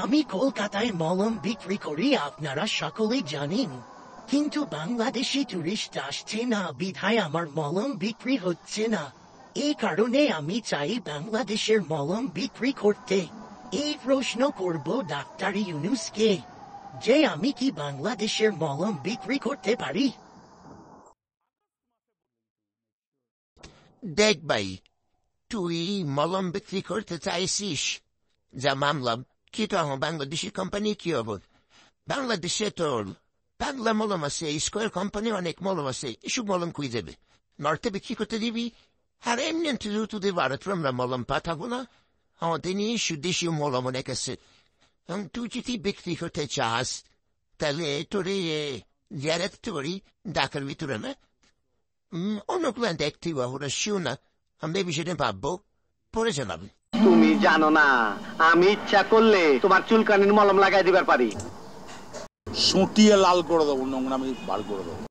আমি কলকাতায় মলম বিক্রি করি, আপনারা সকলেই জানেন, কিন্তু বাংলাদেশি টুরিস্ট আসছে না বিধায় আমার মলম বিক্রি হচ্ছে না। এই কারণে আমি চাই বাংলাদেশের মলম বিক্রি করতে। এই প্রশ্ন করব ডাক্তার ইউনূসকে যে আমি কি বাংলাদেশের মলম বিক্রি করতে পারি? দেখ ভাই, তুই মলম বিক্রি করতে চাইছিস, যা মানলাম, কিন্তু আমার বাংলাদেশি কোম্পানি কি হবে? বাংলাদেশে তোর বাংলা মলম আছে, স্কোয়ার কোম্পানি অনেক মলম আছে, এসব মলম কই যাবে? নর্থে বিক্রি করতে দিবি? আর এমনি তোদের ভারত আমরা মলম পাঠাবো না, আমাদের নিয়ে সুদেশীয় মলম অনেক আছে। তুই যদি বিক্রি করতে চাস তাহলে তোর জিয়ারাতে পারি ঢাকার ভিতরে না, অন্য প্ল্যান দেখতে ওরা শিও না, আমরা এই বিষয়টা ভাববো, পরে জানাবি। তুমি জানো না, আমি ইচ্ছা করলে তোমার চুলকানির মলম লাগাই দিবার পারি। সুটিয়ে লাল করে দেবো, নোংরামি বার করে দেবো।